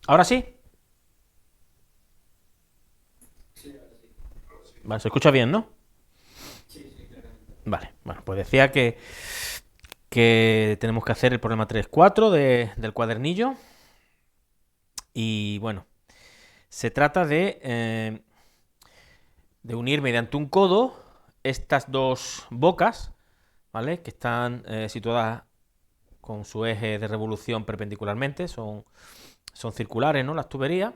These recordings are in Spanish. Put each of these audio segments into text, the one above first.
¿Ahora sí? Vale, se escucha bien, ¿no? Vale, bueno, pues decía que tenemos que hacer el problema 3-4 del cuadernillo. Y bueno, se trata de unir mediante un codo estas dos bocas, ¿vale? Que están situadas con su eje de revolución perpendicularmente, son circulares, ¿no? Las tuberías.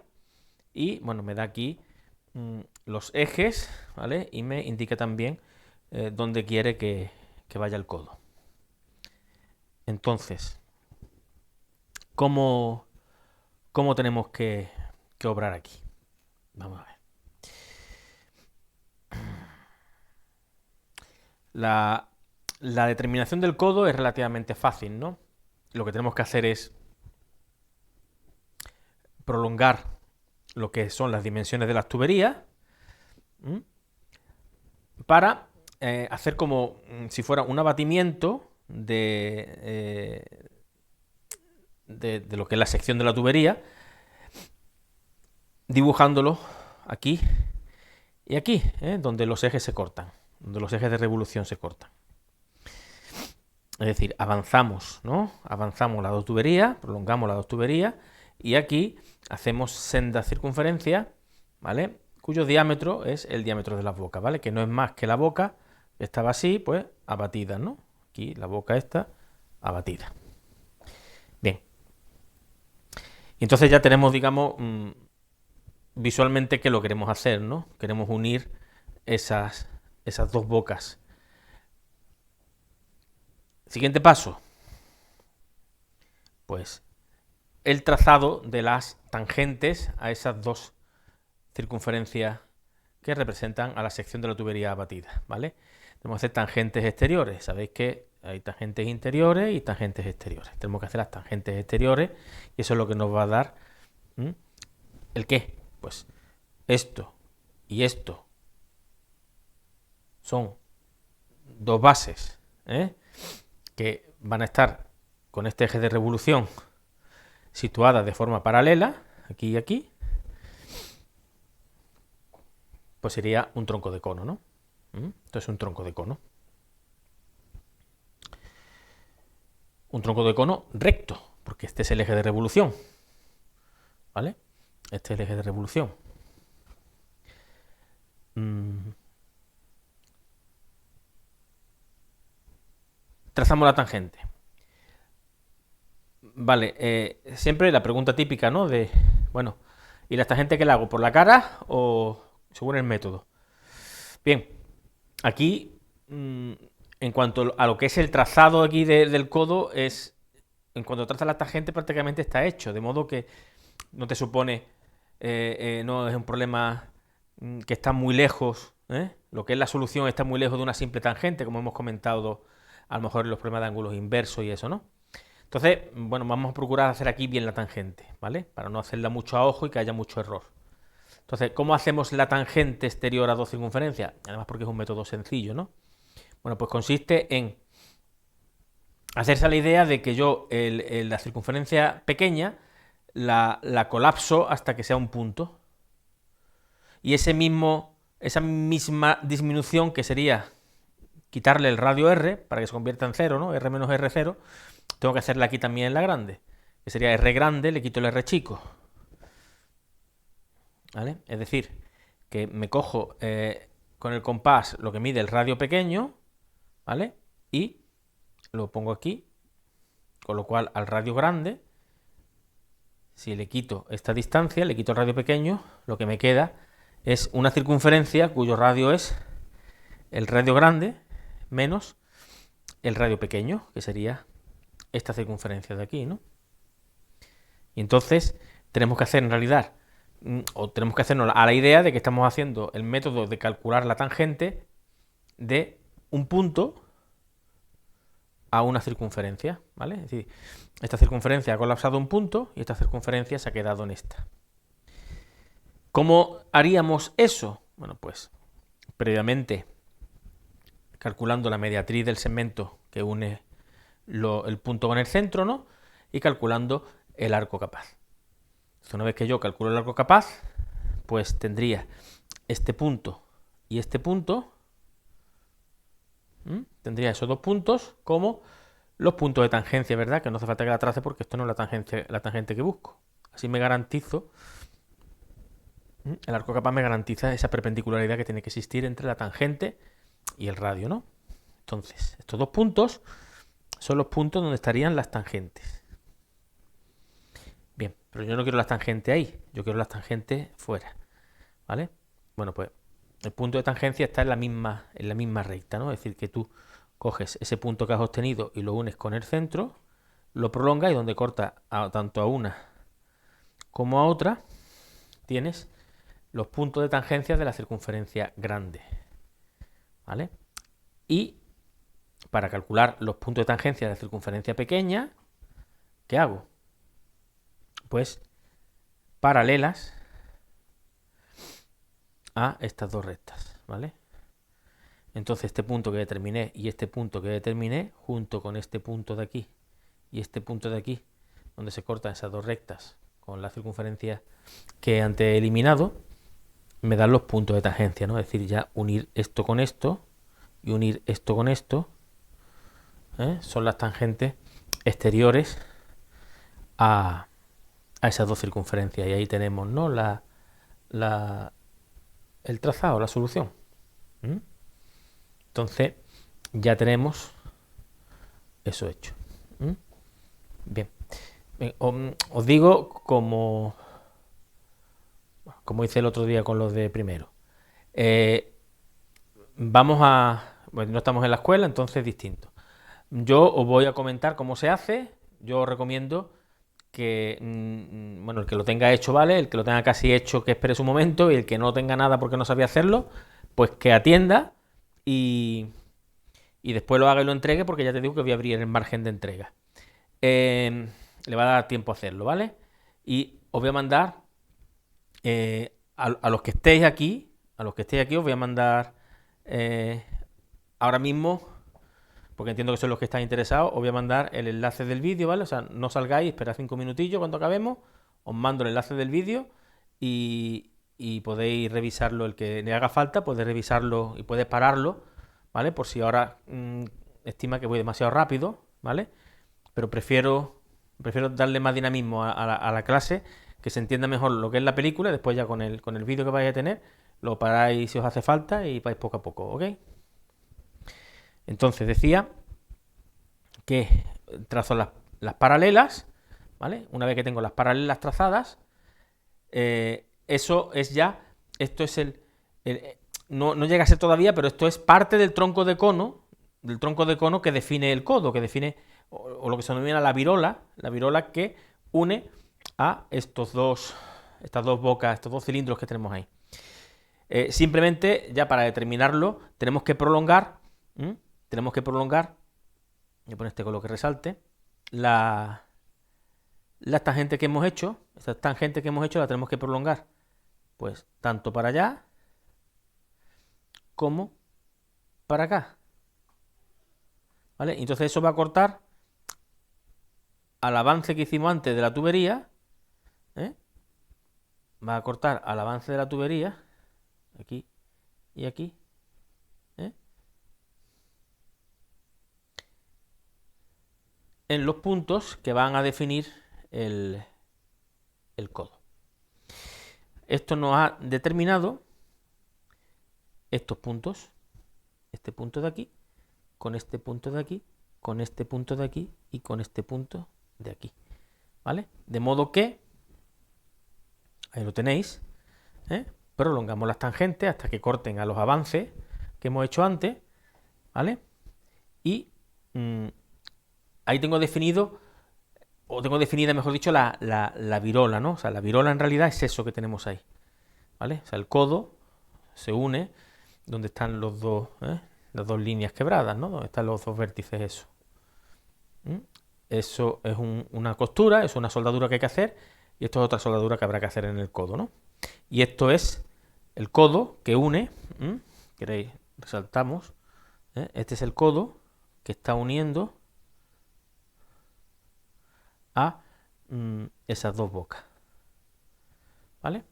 Y bueno, me da aquí los ejes, ¿vale? Y me indica también dónde quiere que vaya el codo. Entonces, ¿cómo, cómo tenemos que obrar aquí? Vamos a ver. La, la determinación del codo es relativamente fácil, ¿no? Lo que tenemos que hacer es prolongar lo que son las dimensiones de las tuberías, ¿m? Para hacer como si fuera un abatimiento de lo que es la sección de la tubería, dibujándolo aquí y aquí, donde los ejes se cortan, donde los ejes de revolución se cortan. Es decir, avanzamos, ¿no? Avanzamos las dos tuberías, prolongamos las dos tuberías y aquí hacemos sendas circunferencias, ¿vale? Cuyo diámetro es el diámetro de las bocas, ¿vale? Que no es más que la boca, que estaba así, pues abatida, ¿no? Aquí la boca está abatida. Bien. Y entonces ya tenemos, digamos, visualmente qué lo queremos hacer, ¿no? Queremos unir esas dos bocas. Siguiente paso, pues el trazado de las tangentes a esas dos circunferencias que representan a la sección de la tubería abatida, ¿vale? Tenemos que hacer tangentes exteriores. Sabéis que hay tangentes interiores y tangentes exteriores. Tenemos que hacer las tangentes exteriores y eso es lo que nos va a dar ¿el qué? Pues esto y esto son dos bases que van a estar con este eje de revolución situadas de forma paralela, aquí y aquí, pues sería un tronco de cono, ¿no? Esto es un tronco de cono. Un tronco de cono recto, porque este es el eje de revolución, ¿vale? Este es el eje de revolución. Trazamos la tangente. Vale, siempre la pregunta típica, ¿no? Bueno, ¿y la tangente que la hago? ¿Por la cara o según el método? Bien, aquí, en cuanto a lo que es el trazado aquí del codo, en cuanto trazas la tangente prácticamente está hecho, de modo que no te supone, no es un problema que está muy lejos, lo que es la solución está muy lejos de una simple tangente, como hemos comentado a lo mejor en los problemas de ángulos inversos y eso, ¿no? Entonces, bueno, vamos a procurar hacer aquí bien la tangente, ¿vale? Para no hacerla mucho a ojo y que haya mucho error. Entonces, ¿cómo hacemos la tangente exterior a dos circunferencias? Además porque es un método sencillo, ¿no? Bueno, pues consiste en hacerse a la idea de que yo la circunferencia pequeña la colapso hasta que sea un punto. Y esa misma disminución que sería quitarle el radio R para que se convierta en cero, ¿no? R menos R0, tengo que hacerla aquí también en la grande, que sería R grande, le quito el R chico. ¿Vale? Es decir, que me cojo con el compás lo que mide el radio pequeño, ¿vale? Y lo pongo aquí, con lo cual al radio grande, si le quito esta distancia, le quito el radio pequeño, lo que me queda es una circunferencia cuyo radio es el radio grande menos el radio pequeño, que sería esta circunferencia de aquí, ¿no? Y entonces tenemos que hacer en realidad, o tenemos que hacernos a la idea de que estamos haciendo el método de calcular la tangente de un punto a una circunferencia, ¿vale? Es decir, esta circunferencia ha colapsado un punto y esta circunferencia se ha quedado en esta. ¿Cómo haríamos eso? Bueno, pues previamente calculando la mediatriz del segmento que une el punto con el centro, ¿no? Y calculando el arco capaz. Entonces, una vez que yo calculo el arco capaz, pues tendría este punto y este punto. Tendría esos dos puntos como los puntos de tangencia, ¿verdad? Que no hace falta que la trace porque esto no es la tangente que busco. Así me garantizo, el arco capaz me garantiza esa perpendicularidad que tiene que existir entre la tangente y el radio, ¿no? Entonces, estos dos puntos son los puntos donde estarían las tangentes. Bien, pero yo no quiero las tangentes ahí, yo quiero las tangentes fuera, ¿vale? Bueno, pues el punto de tangencia está en la misma recta, ¿no? Es decir, que tú coges ese punto que has obtenido y lo unes con el centro, lo prolongas y donde corta tanto a una como a otra, tienes los puntos de tangencia de la circunferencia grande, ¿vale? Y para calcular los puntos de tangencia de la circunferencia pequeña, ¿qué hago? Pues paralelas a estas dos rectas, ¿vale? Entonces este punto que determiné y este punto que determiné, junto con este punto de aquí y este punto de aquí, donde se cortan esas dos rectas con la circunferencia que antes he eliminado, me dan los puntos de tangencia, ¿no? Es decir, ya unir esto con esto y unir esto con esto, son las tangentes exteriores a esas dos circunferencias. Y ahí tenemos, ¿no? El trazado, la solución. Entonces, ya tenemos eso hecho. Bien. Os digo como hice el otro día con los de primero. Bueno, no estamos en la escuela, entonces es distinto. Yo os voy a comentar cómo se hace. Yo os recomiendo que, bueno, el que lo tenga hecho, vale, el que lo tenga casi hecho, que espere su momento, y el que no tenga nada porque no sabía hacerlo, pues que atienda y después lo haga y lo entregue, porque ya te digo que voy a abrir el margen de entrega. Le va a dar tiempo a hacerlo, ¿vale? Y os voy a mandar, a los que estéis aquí, os voy a mandar ahora mismo, porque entiendo que son los que estáis interesados, os voy a mandar el enlace del vídeo, ¿vale? O sea, no salgáis, esperad 5 minutillos cuando acabemos, os mando el enlace del vídeo y podéis revisarlo, el que le haga falta, podéis revisarlo y podéis pararlo, ¿vale? Por si ahora estima que voy demasiado rápido, ¿vale? Pero prefiero darle más dinamismo a la clase, que se entienda mejor lo que es la película, y después ya con el vídeo que vais a tener, lo paráis si os hace falta y vais poco a poco, ¿ok? Entonces decía que trazo las paralelas, ¿vale? Una vez que tengo las paralelas trazadas, eso es ya, esto es no llega a ser todavía, pero esto es parte del tronco de cono que define el codo, que define, o lo que se denomina la virola que une a estas dos bocas, estos dos cilindros que tenemos ahí. Simplemente, ya para determinarlo, tenemos que prolongar, voy a poner este color que resalte, las tangentes que hemos hecho, estas tangentes que hemos hecho las tenemos que prolongar, pues tanto para allá como para acá, ¿vale? Entonces eso va a cortar al avance que hicimos antes de la tubería, va a cortar al avance de la tubería, aquí y aquí, en los puntos que van a definir el codo. Esto nos ha determinado estos puntos, este punto de aquí, con este punto de aquí, con este punto de aquí y con este punto de aquí, ¿vale? De modo que, ahí lo tenéis, prolongamos las tangentes hasta que corten a los avances que hemos hecho antes, ¿vale? Y ahí tengo definido, o tengo definida, mejor dicho, la virola, ¿no? O sea, la virola en realidad es eso que tenemos ahí, ¿vale? O sea, el codo se une donde están las dos líneas quebradas, ¿no? Donde están los dos vértices, eso. Eso es una costura, es una soldadura que hay que hacer, y esto es otra soldadura que habrá que hacer en el codo, ¿no? Y esto es el codo que une, queréis, resaltamos, este es el codo que está uniendo a esas dos bocas, ¿vale?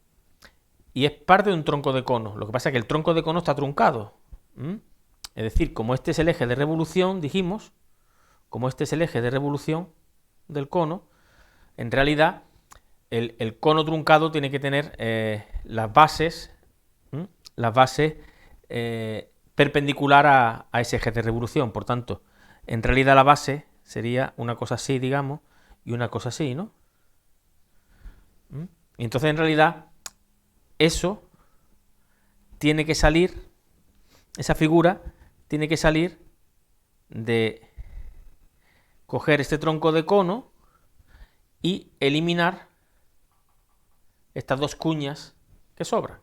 Y es parte de un tronco de cono. Lo que pasa es que el tronco de cono está truncado. Es decir, como este es el eje de revolución, dijimos, como este es el eje de revolución del cono, en realidad el cono truncado tiene que tener las bases perpendicular a ese eje de revolución. Por tanto, en realidad la base sería una cosa así, digamos, y una cosa así, ¿no? Y entonces, en realidad, eso tiene que salir, esa figura tiene que salir de coger este tronco de cono y eliminar estas dos cuñas que sobran,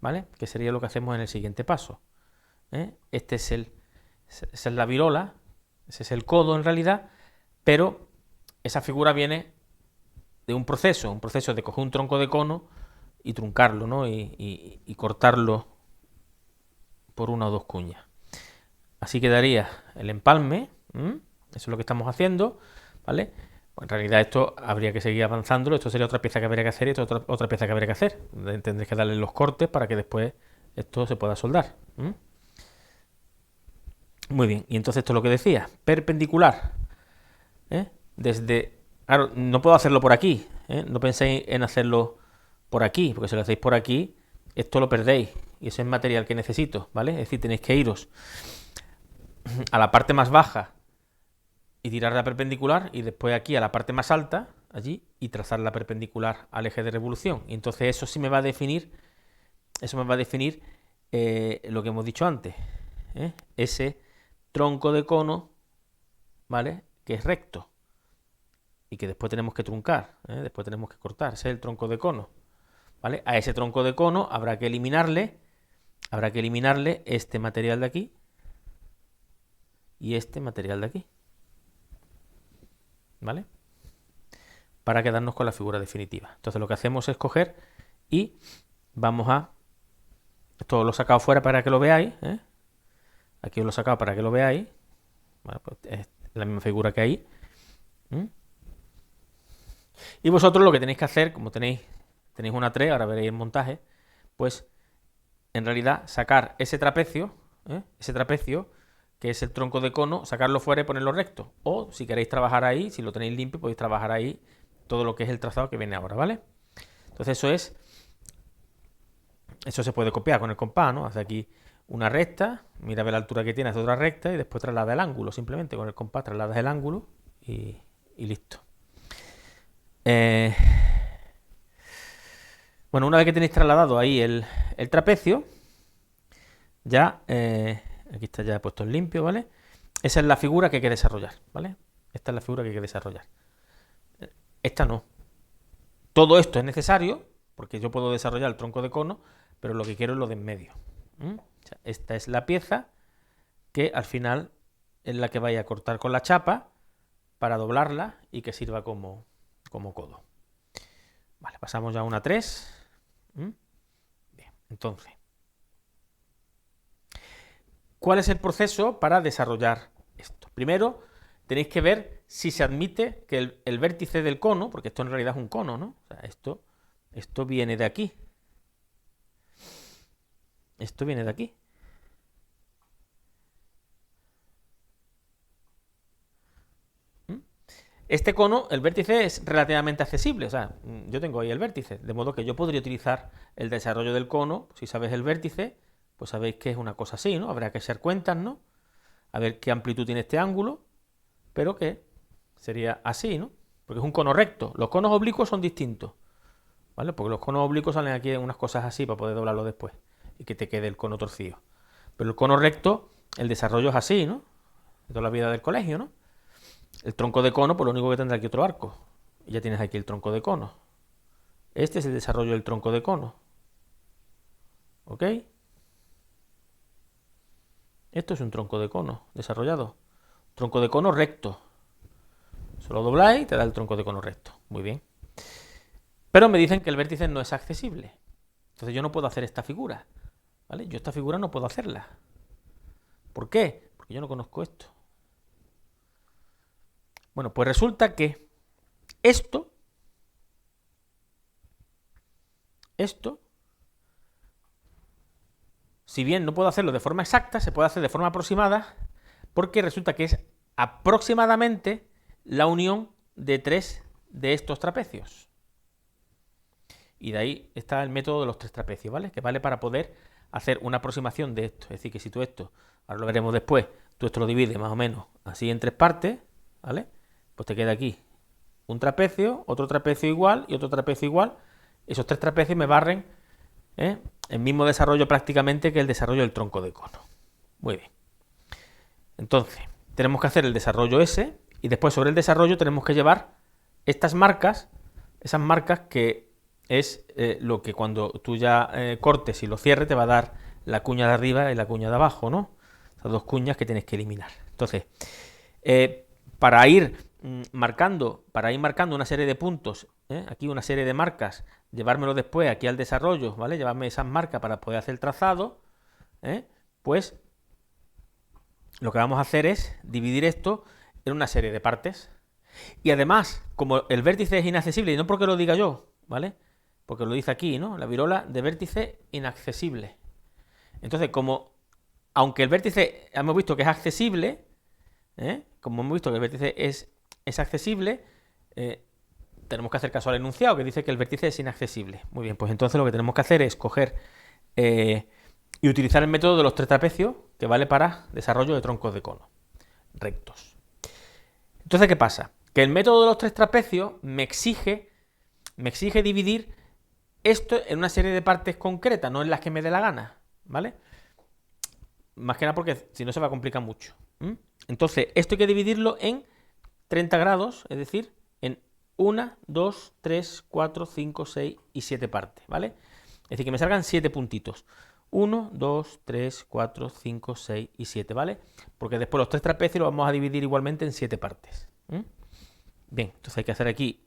¿vale? Que sería lo que hacemos en el siguiente paso. Esa es la virola, ese es el codo en realidad, pero esa figura viene de un proceso de coger un tronco de cono y truncarlo, ¿no? Y cortarlo por una o dos cuñas. Así quedaría el empalme, eso es lo que estamos haciendo, ¿vale? Pues en realidad esto habría que seguir avanzándolo, esto sería otra pieza que habría que hacer y esto otra pieza que habría que hacer. Tendréis que darle los cortes para que después esto se pueda soldar. Muy bien, y entonces esto es lo que decía, perpendicular. Claro, no puedo hacerlo por aquí, no penséis en hacerlo por aquí, porque si lo hacéis por aquí, esto lo perdéis, y ese es material que necesito, ¿vale? Es decir, tenéis que iros a la parte más baja y tirar la perpendicular, y después aquí a la parte más alta, allí, y trazar la perpendicular al eje de revolución. Y entonces eso sí me va a definir, lo que hemos dicho antes, ese tronco de cono, ¿vale? Que es recto y que después tenemos que truncar, después tenemos que cortar, ese es el tronco de cono, ¿vale? A ese tronco de cono habrá que eliminarle este material de aquí y este material de aquí, ¿vale? Para quedarnos con la figura definitiva. Entonces lo que hacemos es coger y vamos a... Esto lo he sacado fuera para que lo veáis, aquí os lo he sacado para que lo veáis, bueno, pues es la misma figura que ahí. Y vosotros lo que tenéis que hacer, como tenéis una 3, ahora veréis el montaje, pues en realidad sacar ese trapecio, que es el tronco de cono, sacarlo fuera y ponerlo recto. O si queréis trabajar ahí, si lo tenéis limpio, podéis trabajar ahí todo lo que es el trazado que viene ahora, ¿vale? Entonces eso se puede copiar con el compás, ¿no? Hace aquí una recta, mira a ver la altura que tiene, hace otra recta y después traslada el ángulo, simplemente con el compás trasladas el ángulo y listo. Bueno, una vez que tenéis trasladado ahí el trapecio, ya, aquí está ya puesto en limpio, ¿vale? Esa es la figura que hay que desarrollar, ¿vale? Esta es la figura que hay que desarrollar. Esta no. Todo esto es necesario, porque yo puedo desarrollar el tronco de cono, pero lo que quiero es lo de en medio. O sea, esta es la pieza que al final es la que vaya a cortar con la chapa para doblarla y que sirva como codo. Vale, pasamos ya a una 3. Bien, entonces, ¿cuál es el proceso para desarrollar esto? Primero, tenéis que ver si se admite que el vértice del cono, porque esto en realidad es un cono, ¿no? O sea, esto viene de aquí. Esto viene de aquí. Este cono, el vértice es relativamente accesible, o sea, yo tengo ahí el vértice, de modo que yo podría utilizar el desarrollo del cono, si sabéis el vértice, pues sabéis que es una cosa así, ¿no? Habrá que echar cuentas, ¿no? A ver qué amplitud tiene este ángulo, pero que sería así, ¿no? Porque es un cono recto. Los conos oblicuos son distintos, ¿vale? Porque los conos oblicuos salen aquí unas cosas así para poder doblarlo después y que te quede el cono torcido. Pero el cono recto, el desarrollo es así, ¿no? De toda la vida del colegio, ¿no? El tronco de cono, pues lo único que tendrá aquí otro arco. Y ya tienes aquí el tronco de cono. Este es el desarrollo del tronco de cono. ¿Ok? Esto es un tronco de cono desarrollado. Tronco de cono recto. Solo dobláis y te da el tronco de cono recto. Muy bien. Pero me dicen que el vértice no es accesible. Entonces yo no puedo hacer esta figura. ¿Vale? Yo esta figura no puedo hacerla. ¿Por qué? Porque yo no conozco esto. Bueno, pues resulta que esto esto, si bien no puedo hacerlo de forma exacta, se puede hacer de forma aproximada, porque resulta que es aproximadamente la unión de 3 de estos trapecios. Y de ahí está el método de los 3 trapecios, ¿vale? Que vale para poder hacer una aproximación de esto. Es decir, que si tú esto, ahora lo veremos después, tú esto lo divides más o menos así en 3 partes, ¿vale? Pues te queda aquí un trapecio, otro trapecio igual y otro trapecio igual. Esos 3 trapecios me barren el mismo desarrollo prácticamente que el desarrollo del tronco de cono. Muy bien. Entonces, tenemos que hacer el desarrollo ese y después sobre el desarrollo tenemos que llevar estas marcas, esas marcas que es lo que cuando tú ya cortes y lo cierres te va a dar la cuña de arriba y la cuña de abajo, ¿no? Esas 2 cuñas que tienes que eliminar. Entonces, para ir marcando una serie de puntos, aquí una serie de marcas, llevármelo después aquí al desarrollo, ¿vale? Llevarme esas marcas para poder hacer el trazado, pues lo que vamos a hacer es dividir esto en una serie de partes. Y además, como el vértice es inaccesible, y no porque lo diga yo, ¿vale? Porque lo dice aquí, ¿no? La virola de vértice inaccesible. Entonces, aunque el vértice hemos visto que es accesible, como hemos visto que el vértice es accesible, tenemos que hacer caso al enunciado que dice que el vértice es inaccesible. Muy bien, pues entonces lo que tenemos que hacer es coger y utilizar el método de los 3 trapecios, que vale para desarrollo de troncos de cono rectos. Entonces, ¿qué pasa? Que el método de los 3 trapecios me exige dividir esto en una serie de partes concretas, no en las que me dé la gana, ¿vale? Más que nada porque si no se va a complicar mucho. Entonces, esto hay que dividirlo en 30 grados, es decir, en 1, 2, 3, 4, 5, 6 y 7 partes, ¿vale? Es decir, que me salgan 7 puntitos. 1, 2, 3, 4, 5, 6 y 7, ¿vale? Porque después los 3 trapecios los vamos a dividir igualmente en 7 partes. Bien, entonces hay que hacer aquí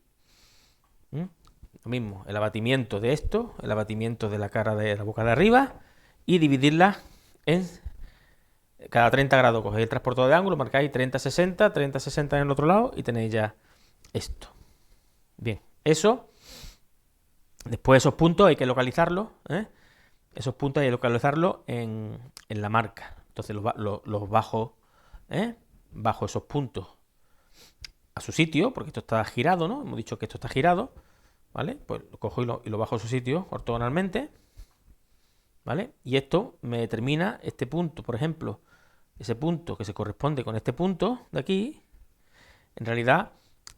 lo mismo, el abatimiento de esto, el abatimiento de la cara de la boca de arriba y dividirla en cada 30 grados. Cogéis el transportador de ángulo, marcáis 30, 60, 30, 60 en el otro lado y tenéis ya esto. Bien, eso, después esos puntos hay que localizarlos, esos puntos hay que localizarlos en la marca. Entonces los bajo, bajo esos puntos a su sitio, porque esto está girado, ¿no? Hemos dicho que esto está girado, ¿vale? Pues lo cojo y lo bajo a su sitio ortogonalmente, ¿vale? Y esto me determina este punto, por ejemplo, ese punto que se corresponde con este punto de aquí, en realidad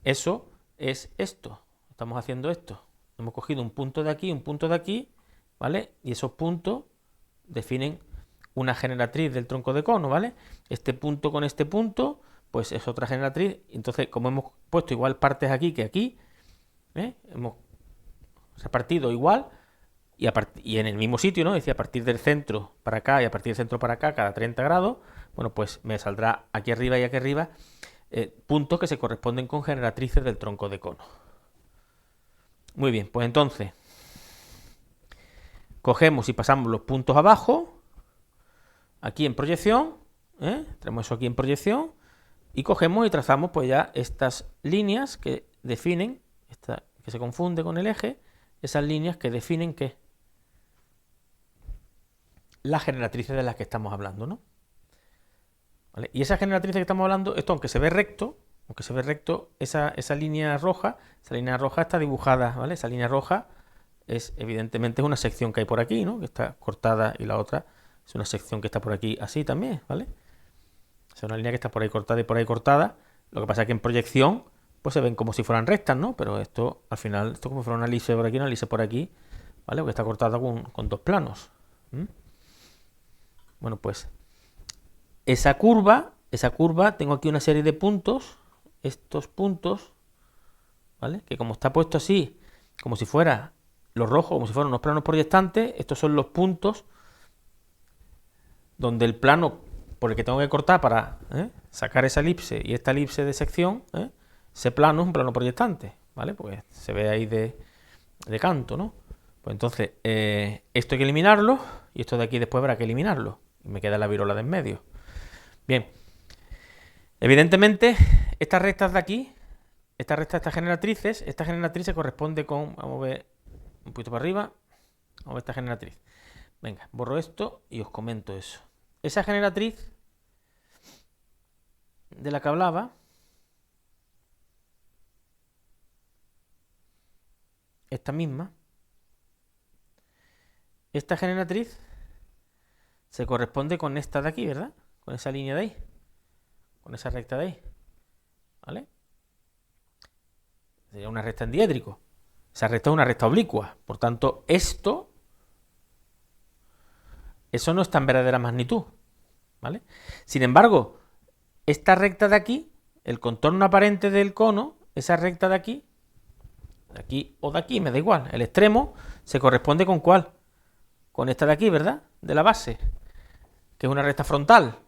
eso es esto. Estamos haciendo esto. Hemos cogido un punto de aquí, un punto de aquí, ¿vale? Y esos puntos definen una generatriz del tronco de cono, ¿vale? Este punto con este punto, pues es otra generatriz. Entonces, como hemos puesto igual partes aquí que aquí, hemos repartido igual y en el mismo sitio, ¿no? Es decir, a partir del centro para acá y a partir del centro para acá, cada 30 grados, bueno, pues me saldrá aquí arriba y aquí arriba puntos que se corresponden con generatrices del tronco de cono. Muy bien, pues entonces cogemos y pasamos los puntos abajo, aquí en proyección, tenemos eso aquí en proyección, y cogemos y trazamos pues ya estas líneas que definen, que se confunde con el eje, esas líneas que definen ¿qué? Las generatrices de las que estamos hablando, ¿no? ¿Vale? Y esas generatrices que estamos hablando, esto aunque se ve recto, esa línea roja está dibujada, ¿vale? Esa línea roja es evidentemente una sección que hay por aquí, ¿no? Que está cortada y la otra es una sección que está por aquí así también, ¿vale? Es una línea que está por ahí cortada y por ahí cortada. Lo que pasa es que en proyección pues se ven como si fueran rectas, ¿no? Pero esto al final, esto como si fuera una elipse por aquí, una elipse por aquí, ¿vale? Porque está cortada con 2 planos. Bueno, pues esa curva, tengo aquí una serie de puntos, estos puntos, ¿vale? Que como está puesto así, como si fuera los rojos, como si fueran unos planos proyectantes, estos son los puntos donde el plano por el que tengo que cortar para sacar esa elipse y esta elipse de sección, ese plano es un plano proyectante, ¿vale? Pues se ve ahí de canto, ¿no? Pues entonces, esto hay que eliminarlo y esto de aquí después habrá que eliminarlo. Y me queda la virola de en medio. Bien. Evidentemente, estas rectas de aquí, estas generatrices corresponde con, vamos a ver un poquito para arriba, Vamos a ver esta generatriz. Venga, borro esto y os comento eso. Esa generatriz de la que hablaba, esta misma, esta generatriz se corresponde con esta de aquí, ¿verdad? Con esa línea de ahí, con esa recta de ahí, ¿vale? Sería una recta en diédrico. Esa recta es una recta oblicua. Por tanto, eso no está en verdadera magnitud, ¿vale? Sin embargo, esta recta de aquí, el contorno aparente del cono, esa recta de aquí o de aquí, me da igual. El extremo se corresponde con ¿cuál? Con esta de aquí, ¿verdad? De la base, que es una recta frontal.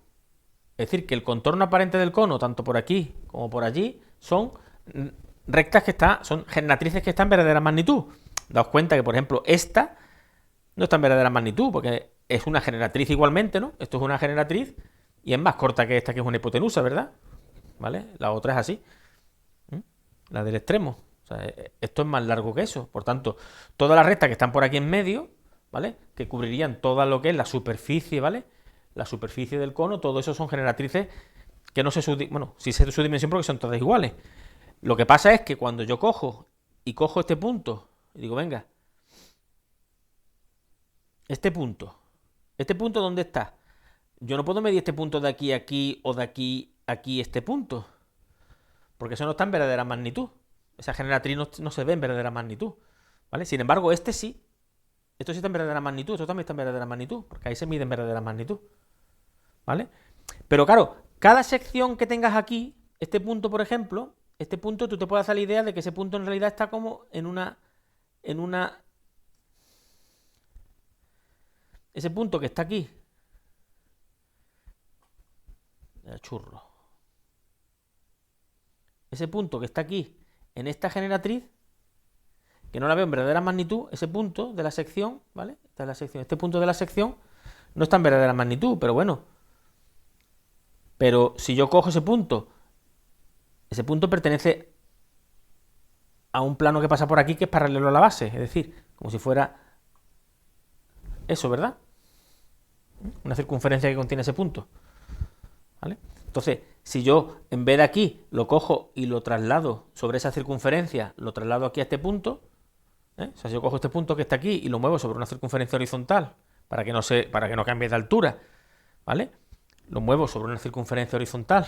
Es decir, que el contorno aparente del cono, tanto por aquí como por allí, son rectas son generatrices que están en verdadera magnitud. Daos cuenta que, por ejemplo, esta no está en verdadera magnitud, porque es una generatriz igualmente, ¿no? Esto es una generatriz y es más corta que esta, que es una hipotenusa, ¿verdad? ¿Vale? La otra es así. La del extremo. O sea, esto es más largo que eso. Por tanto, todas las rectas que están por aquí en medio, ¿vale? Que cubrirían toda lo que es la superficie, ¿vale? La superficie del cono, todo eso son generatrices que no sé bueno, sí sé su dimensión porque son todas iguales. Lo que pasa es que cuando yo cojo este punto y digo, venga, este punto ¿dónde está? Yo no puedo medir este punto de aquí a aquí o de aquí a aquí este punto, porque eso no está en verdadera magnitud. Esa generatriz no se ve en verdadera magnitud, ¿vale? Sin embargo, este sí. Esto sí está en verdadera magnitud, esto también está en verdadera magnitud, porque ahí se mide en verdadera magnitud, ¿vale? Pero claro, cada sección que tengas aquí, este punto, por ejemplo, este punto, tú te puedes hacer la idea de que ese punto en realidad está como ese punto que está aquí. Churro. Ese punto que está aquí, en esta generatriz, que no la veo en verdadera magnitud, ese punto de la sección, ¿vale? Esta es la sección. Este punto de la sección no está en verdadera magnitud, pero bueno. Pero si yo cojo ese punto pertenece a un plano que pasa por aquí que es paralelo a la base, es decir, como si fuera eso, ¿verdad? Una circunferencia que contiene ese punto, ¿vale? Entonces, si yo en vez de aquí lo cojo y lo traslado sobre esa circunferencia, lo traslado aquí a este punto, ¿eh? O sea, si yo cojo este punto que está aquí y lo muevo sobre una circunferencia horizontal para que no cambie de altura, ¿vale? Lo muevo sobre una circunferencia horizontal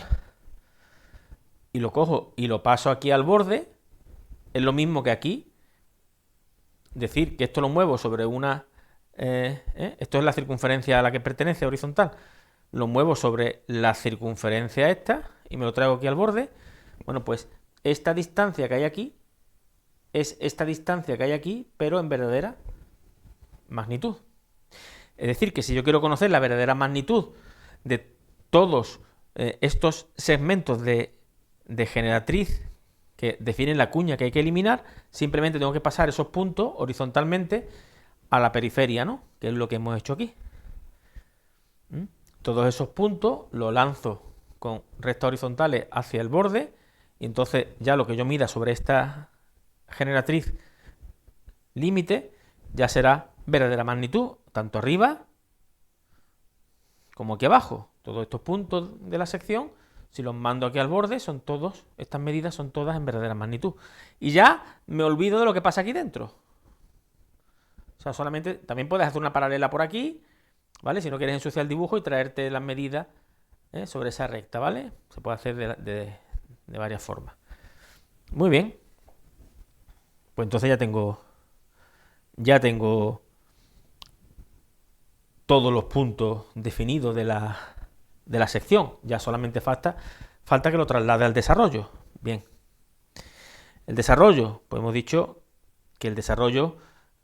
y lo cojo y lo paso aquí al borde, es lo mismo que aquí. Decir que esto lo muevo sobre una... esto es la circunferencia a la que pertenece, horizontal. Lo muevo sobre la circunferencia esta y me lo traigo aquí al borde. Bueno, pues esta distancia que hay aquí es esta distancia que hay aquí, pero en verdadera magnitud. Es decir, que si yo quiero conocer la verdadera magnitud de todos estos segmentos de generatriz que definen la cuña que hay que eliminar, simplemente tengo que pasar esos puntos horizontalmente a la periferia, ¿no? Que es lo que hemos hecho aquí. Todos esos puntos los lanzo con rectas horizontales hacia el borde y entonces ya lo que yo mida sobre esta generatriz límite ya será verdadera magnitud, tanto arriba como aquí abajo. Todos estos puntos de la sección, si los mando aquí al borde, estas medidas son todas en verdadera magnitud. Y ya me olvido de lo que pasa aquí dentro. O sea, solamente también puedes hacer una paralela por aquí, ¿vale? Si no quieres ensuciar el dibujo y traerte las medidas sobre esa recta, ¿vale? Se puede hacer de varias formas. Muy bien. Pues entonces ya tengo todos los puntos definidos de la sección. Ya solamente falta que lo traslade al desarrollo. Bien. El desarrollo, pues hemos dicho que el desarrollo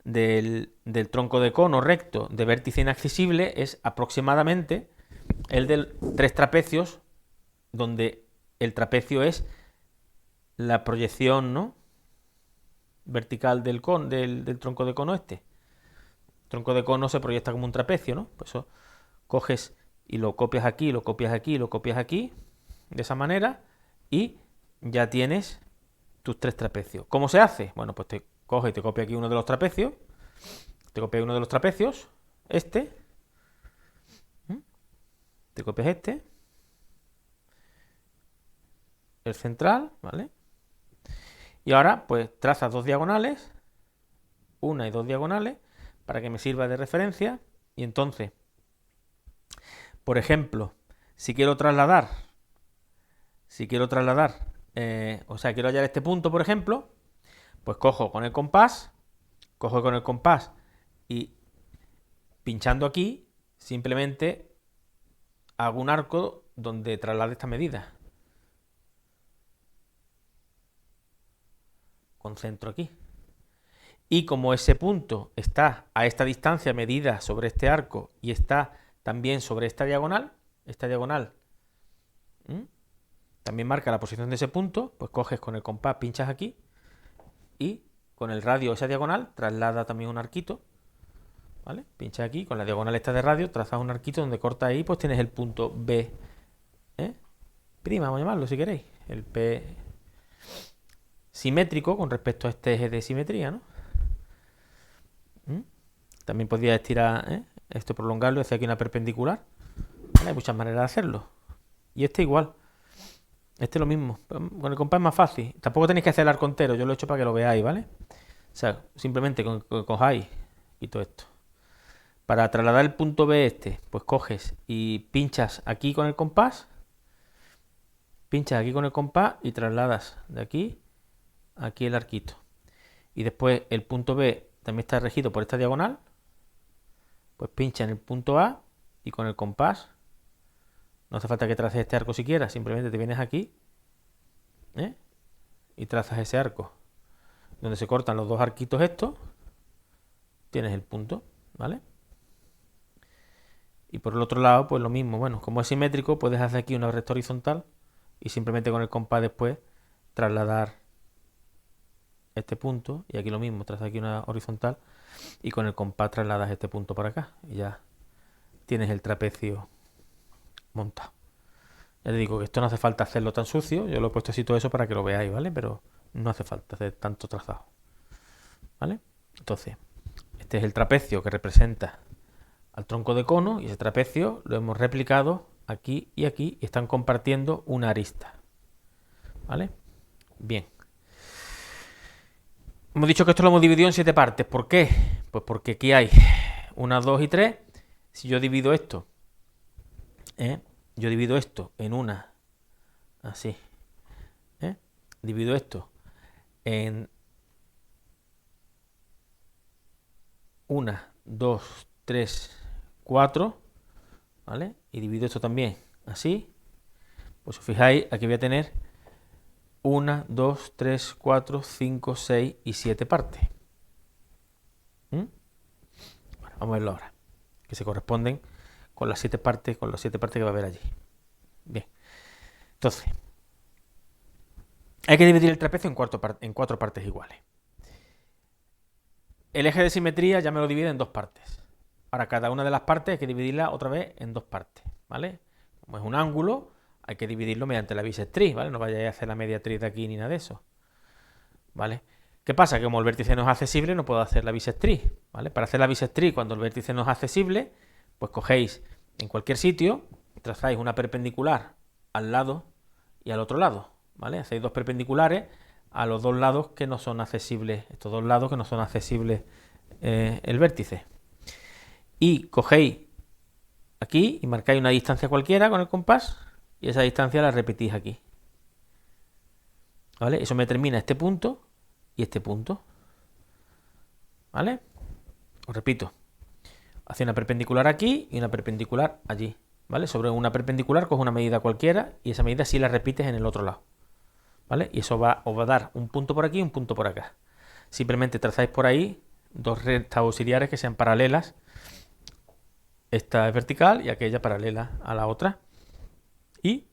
del tronco de cono recto de vértice inaccesible es aproximadamente el de 3 trapecios, donde el trapecio es la proyección, ¿no?, vertical del tronco de cono este. El tronco de cono se proyecta como un trapecio, ¿no? Pues eso coges y lo copias aquí, lo copias aquí, lo copias aquí, de esa manera, y ya tienes tus 3 trapecios. ¿Cómo se hace? Bueno, pues te coges y te copias aquí uno de los trapecios, te copias uno de los trapecios, este, te copias este, el central, ¿vale? Y ahora, pues trazas dos diagonales, una y dos diagonales, para que me sirva de referencia. Y entonces, por ejemplo, si quiero trasladar, o sea, quiero hallar este punto, por ejemplo, pues cojo con el compás y pinchando aquí, simplemente hago un arco donde traslade esta medida. Concentro aquí. Y como ese punto está a esta distancia medida sobre este arco y está también sobre esta diagonal también marca la posición de ese punto, pues coges con el compás, pinchas aquí y con el radio esa diagonal traslada también un arquito, ¿vale? Pinchas aquí, con la diagonal esta de radio, trazas un arquito donde corta ahí, pues tienes el punto B, prima, vamos a llamarlo si queréis, el P simétrico con respecto a este eje de simetría, ¿no? También podría estirar esto, prolongarlo, hacer aquí una perpendicular. ¿Vale? Hay muchas maneras de hacerlo. Y este igual. Este es lo mismo. Con el compás es más fácil. Tampoco tenéis que hacer el arco entero. Yo lo he hecho para que lo veáis, ¿vale? O sea, simplemente con que cojáis, quito esto. Para trasladar el punto B pues coges y pinchas aquí con el compás. Pinchas aquí con el compás y trasladas de aquí a aquí el arquito. Y después el punto B también está regido por esta diagonal. Pues pincha en el punto A y con el compás, no hace falta que traces este arco siquiera, simplemente te vienes aquí y trazas ese arco. Donde se cortan los dos arquitos estos, tienes el punto, ¿vale? Y por el otro lado, pues lo mismo. Bueno, como es simétrico, puedes hacer aquí una recta horizontal y simplemente con el compás después trasladar este punto. Y aquí lo mismo, trazas aquí una horizontal y con el compás trasladas este punto para acá y ya tienes el trapecio montado. Ya te digo que esto no hace falta hacerlo tan sucio, yo lo he puesto así todo eso para que lo veáis, ¿vale? Pero no hace falta hacer tanto trazado, ¿vale? Entonces, este es el trapecio que representa al tronco de cono y ese trapecio lo hemos replicado aquí y están compartiendo una arista, ¿vale? Bien. Hemos dicho que esto lo hemos dividido en 7 partes. ¿Por qué? Pues porque aquí hay 1, 2 y 3. Si yo divido esto, en una, así, divido esto en 1, 2, 3, 4, ¿vale? Y divido esto también así, pues os fijáis, aquí voy a tener 1, 2, 3, 4, 5, 6 y 7 partes. Bueno, vamos a verlo ahora, que se corresponden con las 7 partes, que va a haber allí. Bien, entonces, hay que dividir el trapecio en 4 partes iguales. El eje de simetría ya me lo divide en 2 partes. Ahora, cada una de las partes hay que dividirla otra vez en 2 partes, ¿vale? Como es un ángulo, hay que dividirlo mediante la bisectriz, ¿vale? No vayáis a hacer la mediatriz de aquí ni nada de eso, ¿vale? ¿Qué pasa? Que como el vértice no es accesible, no puedo hacer la bisectriz, ¿vale? Para hacer la bisectriz, cuando el vértice no es accesible, pues cogéis en cualquier sitio, trazáis una perpendicular al lado y al otro lado, ¿vale? Hacéis 2 perpendiculares a los 2 lados que no son accesibles, estos 2 lados que no son accesibles el vértice. Y cogéis aquí y marcáis una distancia cualquiera con el compás y esa distancia la repetís aquí, ¿vale? Eso me determina este punto y este punto, ¿vale? Os repito, hace una perpendicular aquí y una perpendicular allí, ¿vale? Sobre una perpendicular coge una medida cualquiera y esa medida sí la repites en el otro lado, ¿vale? Y eso os va a dar un punto por aquí y un punto por acá. Simplemente trazáis por ahí 2 rectas auxiliares que sean paralelas. Esta es vertical y aquella paralela a la otra. Y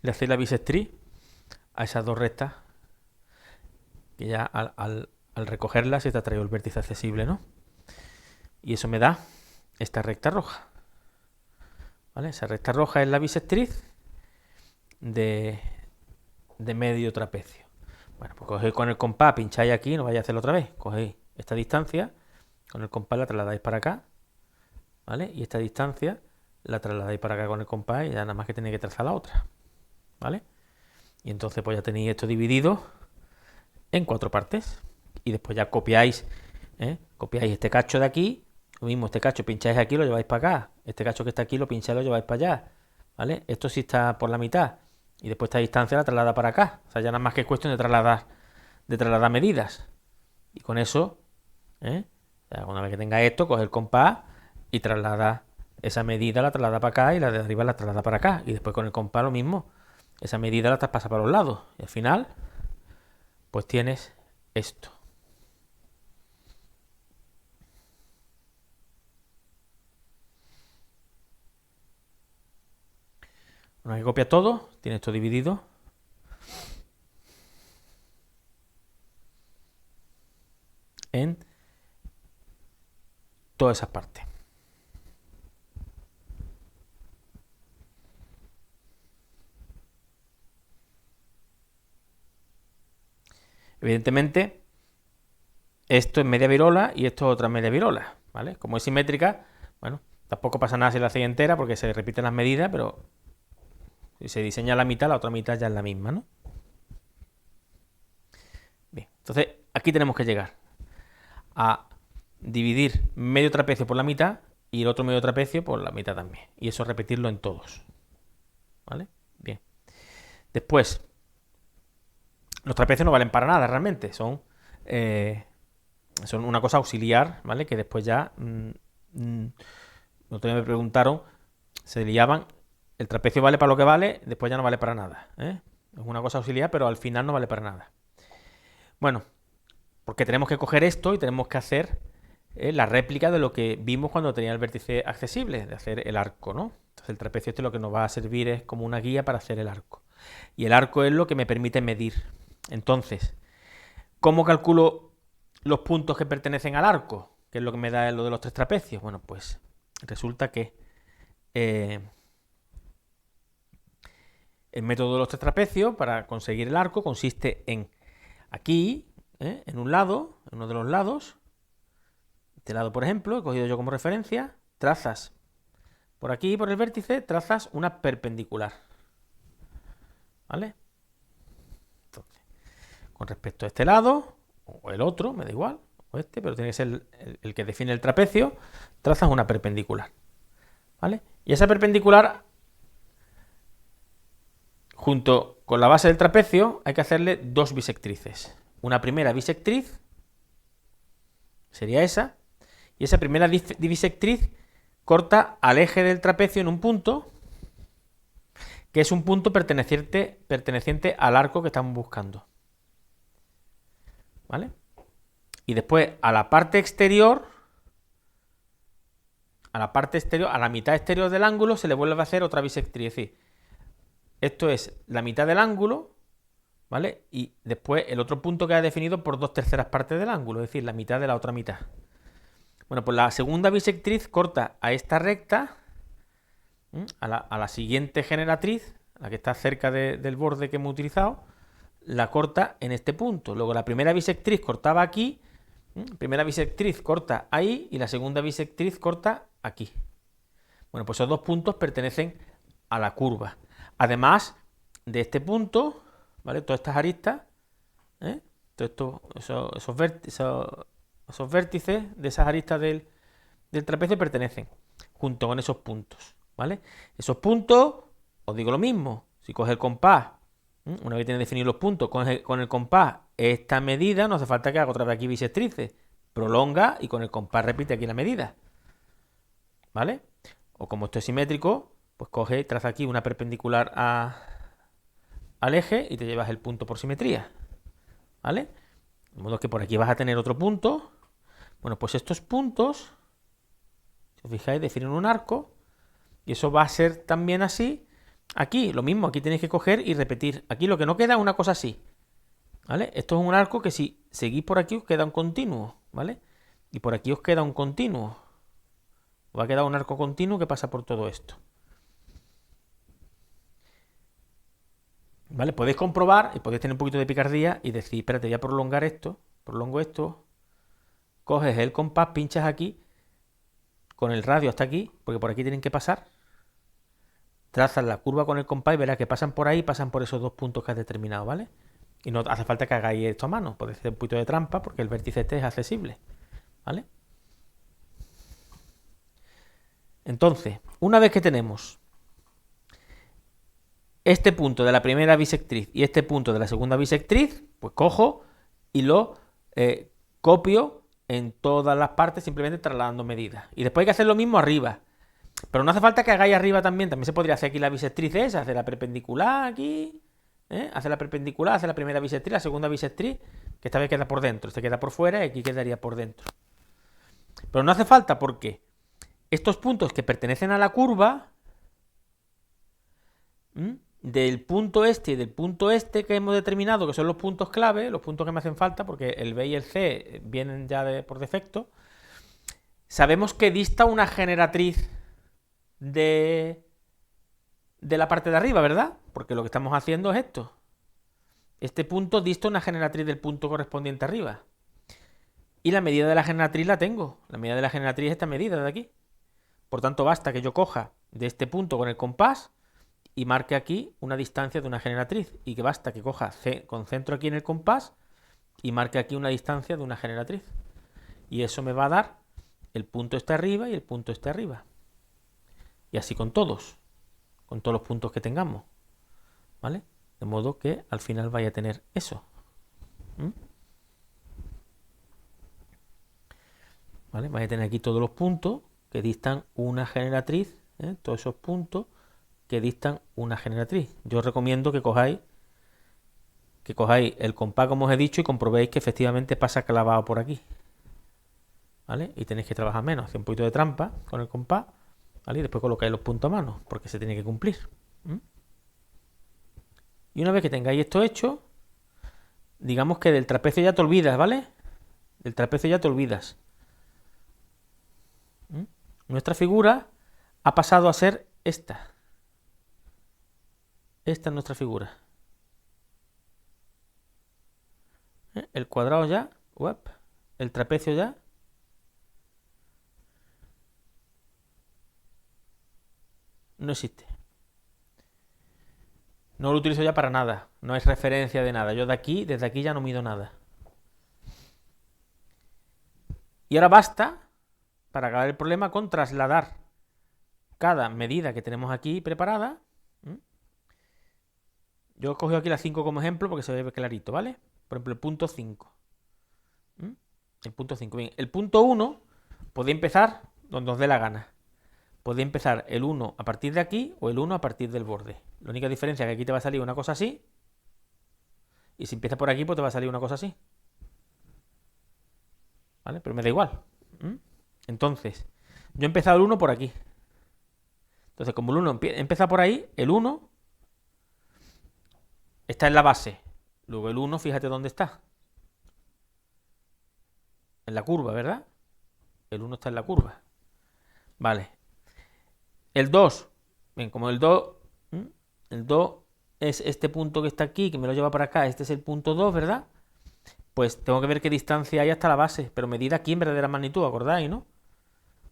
le hacéis la bisectriz a esas 2 rectas que ya al recogerlas se te ha traído el vértice accesible, ¿no? Y eso me da esta recta roja, ¿vale? Esa recta roja es la bisectriz de medio trapecio. Bueno, pues cogéis con el compás, pincháis aquí, no vayáis a hacerlo otra vez. Cogéis esta distancia Con el compás la trasladáis para acá, ¿vale? Y esta distancia la trasladáis para acá con el compás y ya nada más que tenéis que trazar la otra, ¿vale? Y entonces pues ya tenéis esto dividido en 4 partes. Y después ya copiáis, copiáis este cacho de aquí, lo mismo, este cacho pincháis aquí, lo lleváis para acá. Este cacho que está aquí lo pincháis, lo lleváis para allá, ¿vale? Esto sí está por la mitad. Y después esta distancia la traslada para acá. O sea, ya nada más que es cuestión de trasladar medidas. Y con eso, o sea, una vez que tenga esto, coge el compás y traslada esa medida, la traslada para acá y la de arriba la traslada para acá. Y después con el compás lo mismo. Esa medida la traspasa para los lados. Y al final, pues tienes esto. Una vez que copias todo, tienes esto dividido en todas esas partes. Evidentemente, esto es media virola y esto es otra media virola, ¿vale? Como es simétrica, bueno, tampoco pasa nada si la hacéis entera porque se repiten las medidas, pero si se diseña la mitad, la otra mitad ya es la misma, ¿no? Bien, entonces aquí tenemos que llegar a dividir medio trapecio por la mitad y el otro medio trapecio por la mitad también. Y eso repetirlo en todos, ¿vale? Bien. Después, los trapecios no valen para nada realmente, son una cosa auxiliar, ¿vale? Que después ya, otro día me preguntaron, se liaban, el trapecio vale para lo que vale, después ya no vale para nada, ¿eh? Es una cosa auxiliar, pero al final no vale para nada. Bueno, porque tenemos que coger esto y tenemos que hacer la réplica de lo que vimos cuando tenía el vértice accesible, de hacer el arco, ¿no? Entonces el trapecio este lo que nos va a servir es como una guía para hacer el arco. Y el arco es lo que me permite medir. Entonces, ¿cómo calculo los puntos que pertenecen al arco? ¿Qué es lo que me da lo de los 3 trapecios? Bueno, pues resulta que el método de los 3 trapecios para conseguir el arco consiste en aquí, en un lado, en uno de los lados, este lado por ejemplo, he cogido yo como referencia, trazas por aquí, por el vértice, trazas una perpendicular, ¿vale? Entonces, con respecto a este lado, o el otro, me da igual, o este, pero tiene que ser el que define el trapecio, trazas una perpendicular, ¿vale? Y esa perpendicular, junto con la base del trapecio, hay que hacerle 2 bisectrices. Una primera bisectriz, sería esa, y esa primera bisectriz corta al eje del trapecio en un punto, que es un punto perteneciente al arco que estamos buscando, ¿vale? Y después a la parte exterior, a la mitad exterior del ángulo, se le vuelve a hacer otra bisectriz. Es decir, esto es la mitad del ángulo, ¿vale? Y después el otro punto queda definido por 2/3 partes del ángulo, es decir, la mitad de la otra mitad. Bueno, pues la segunda bisectriz corta a esta recta, a la siguiente generatriz, la que está cerca del borde que hemos utilizado, la corta en este punto. Luego la primera bisectriz cortaba aquí, primera bisectriz corta ahí y la segunda bisectriz corta aquí. Bueno, pues esos 2 puntos pertenecen a la curva. Además de este punto, ¿vale? Todas estas aristas, todos esos vértices de esas aristas del trapecio pertenecen junto con esos puntos, ¿vale? Esos puntos, os digo lo mismo, si coge el compás, una vez que tiene definidos los puntos, con el compás esta medida, no hace falta que haga otra vez aquí bisectrices, prolonga y con el compás repite aquí la medida, ¿vale? O como esto es simétrico, pues coge y traza aquí una perpendicular al eje y te llevas el punto por simetría, ¿vale? De modo que por aquí vas a tener otro punto. Bueno, pues estos puntos, si os fijáis, definen un arco y eso va a ser también así. Aquí, lo mismo, aquí tenéis que coger y repetir. Aquí lo que no queda es una cosa así, ¿vale? Esto es un arco que si seguís por aquí os queda un continuo, ¿vale? Y por aquí os queda un continuo. Os va a quedar un arco continuo que pasa por todo esto. ¿Vale? Podéis comprobar y podéis tener un poquito de picardía y decir, espérate, voy a prolongar esto, prolongo esto, coges el compás, pinchas aquí, con el radio hasta aquí, porque por aquí tienen que pasar, trazas la curva con el compás y verás que pasan por ahí, pasan por esos dos puntos que has determinado, ¿vale? Y no hace falta que hagáis esto a mano, podéis hacer un poquito de trampa porque el vértice este es accesible, ¿vale? Entonces, una vez que tenemos este punto de la primera bisectriz y este punto de la segunda bisectriz, pues cojo y lo copio en todas las partes simplemente trasladando medidas. Y después hay que hacer lo mismo arriba. Pero no hace falta que hagáis arriba también. También se podría hacer aquí la bisectriz esa, hacer la perpendicular aquí, hacer la perpendicular, hacer la primera bisectriz, la segunda bisectriz, que esta vez queda por dentro, este queda por fuera y aquí quedaría por dentro. Pero no hace falta porque estos puntos que pertenecen a la curva, del punto este y del punto este que hemos determinado, que son los puntos clave, los puntos que me hacen falta, porque el B y el C vienen ya por defecto, sabemos que dista una generatriz de la parte de arriba, ¿verdad? Porque lo que estamos haciendo es esto. Este punto dista una generatriz del punto correspondiente arriba. Y la medida de la generatriz la tengo. La medida de la generatriz es esta medida de aquí. Por tanto, basta que yo coja de este punto con el compás y marque aquí una distancia de una generatriz. Y que basta que coja con centro aquí en el compás y marque aquí una distancia de una generatriz. Y eso me va a dar el punto este arriba y el punto este arriba. Y así con todos los puntos que tengamos, ¿vale? De modo que al final vaya a tener eso. ¿Vale? Vaya a tener aquí todos los puntos que distan una generatriz, todos esos puntos que distan una generatriz. Yo os recomiendo que cojáis el compás como os he dicho y comprobéis que efectivamente pasa clavado por aquí, ¿vale? Y tenéis que trabajar menos, hacer un poquito de trampa con el compás, ¿vale? Y después colocáis los puntos a mano, porque se tiene que cumplir. Y una vez que tengáis esto hecho, digamos que del trapecio ya te olvidas, ¿vale? Del trapecio ya te olvidas. Nuestra figura ha pasado a ser esta. Esta es nuestra figura. El cuadrado ya, el trapecio ya. No existe. No lo utilizo ya para nada. No es referencia de nada. Yo desde aquí ya no mido nada. Y ahora basta, para acabar el problema, con trasladar cada medida que tenemos aquí preparada. Yo he cogido aquí la 5 como ejemplo porque se ve clarito, ¿vale? Por ejemplo, el punto 5. El punto 5. Bien, el punto 1 podéis empezar donde os dé la gana. Podéis empezar el 1 a partir de aquí o el 1 a partir del borde. La única diferencia es que aquí te va a salir una cosa así. Y si empieza por aquí, pues te va a salir una cosa así. ¿Vale? Pero me da igual. Entonces, yo he empezado el 1 por aquí. Entonces, como el 1 empieza por ahí, el 1 está en la base. Luego el 1, fíjate dónde está. En la curva, ¿verdad? El 1 está en la curva. Vale. El 2. Bien, como el 2 es este punto que está aquí, que me lo lleva para acá. Este es el punto 2, ¿verdad? Pues tengo que ver qué distancia hay hasta la base. Pero medida aquí en verdadera magnitud, ¿acordáis, no?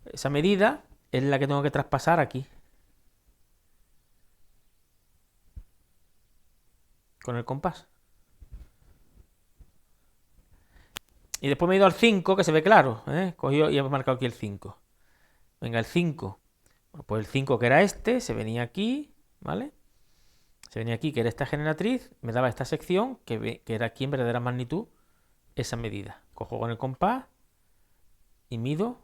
Esa medida es la que tengo que traspasar aquí. Con el compás. Y después me he ido al 5, que se ve claro. Cogido y he marcado aquí el 5. Venga, el 5. Bueno, pues el 5 que era este, se venía aquí, ¿vale? Se venía aquí, que era esta generatriz, me daba esta sección, que era aquí en verdadera magnitud, esa medida. Cojo con el compás y mido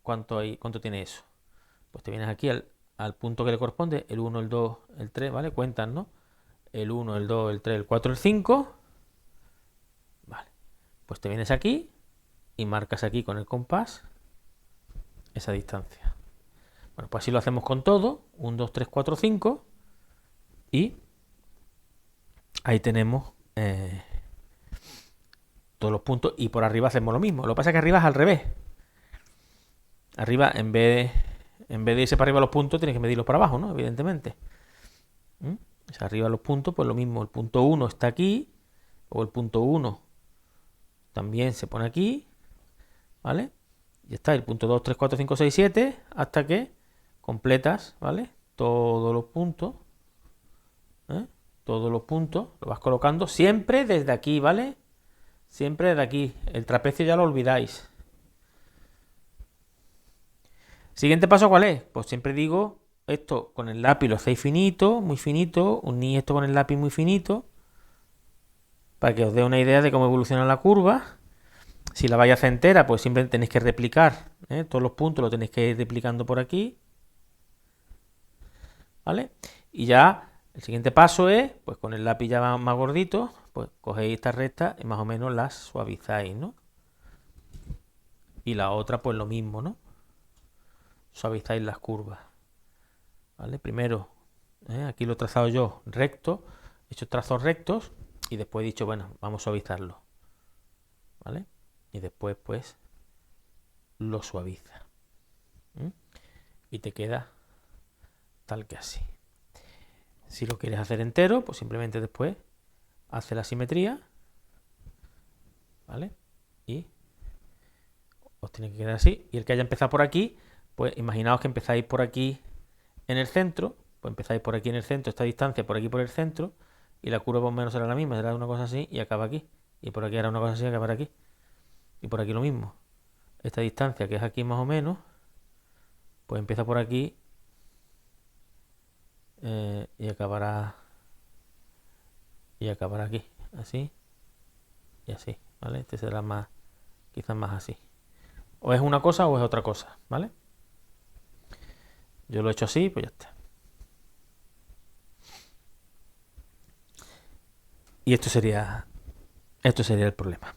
cuánto tiene eso. Pues te vienes aquí al punto que le corresponde, el 1, el 2, el 3, ¿vale? Cuentan, ¿no? El 1, el 2, el 3, el 4, el 5. Vale. Pues te vienes aquí y marcas aquí con el compás esa distancia. Bueno, pues así lo hacemos con todo. 1, 2, 3, 4, 5. Y ahí tenemos todos los puntos. Y por arriba hacemos lo mismo. Lo que pasa es que arriba es al revés. Arriba, en vez de irse para arriba los puntos, tienes que medirlos para abajo, ¿no? Evidentemente. Arriba los puntos, pues lo mismo. El punto 1 está aquí. O el punto 1 también se pone aquí. ¿vale? Y está el punto 2, 3, 4, 5, 6, 7, hasta que completas, ¿vale? Todos los puntos, ¿eh? Todos los puntos, lo vas colocando siempre desde aquí, ¿vale? Siempre desde aquí. El trapecio ya lo olvidáis. Siguiente paso, ¿cuál es? Pues siempre digo, esto con el lápiz lo hacéis finito, muy finito, uní esto con el lápiz muy finito, para que os dé una idea de cómo evoluciona la curva. Si la vais a hacer entera, pues siempre tenéis que replicar, ¿eh? Todos los puntos los tenéis que ir replicando por aquí, ¿vale? Y ya el siguiente paso es, pues con el lápiz ya más gordito, pues cogéis esta recta y más o menos las suavizáis, ¿no? Y la otra, pues lo mismo, ¿no? Suavizáis las curvas, ¿vale? Primero, aquí lo he trazado yo recto, he hecho trazos rectos y después he dicho, bueno, vamos a suavizarlo, ¿vale? Y después, pues, lo suaviza. Y te queda tal que así. Si lo quieres hacer entero, pues simplemente después hace la simetría, ¿vale? Y os tiene que quedar así. Y el que haya empezado por aquí, pues imaginaos que empezáis por aquí en el centro, pues empezáis por aquí en el centro, esta distancia por aquí por el centro, y la curva más o menos será la misma, será una cosa así y acaba aquí. Y por aquí hará una cosa así y acabará aquí. Y por aquí lo mismo. Esta distancia que es aquí más o menos, pues empieza por aquí y acabará aquí, así y así, ¿vale? Este será más, quizás más así. O es una cosa o es otra cosa, ¿vale? Yo lo he hecho así, pues ya está. Y esto sería el problema.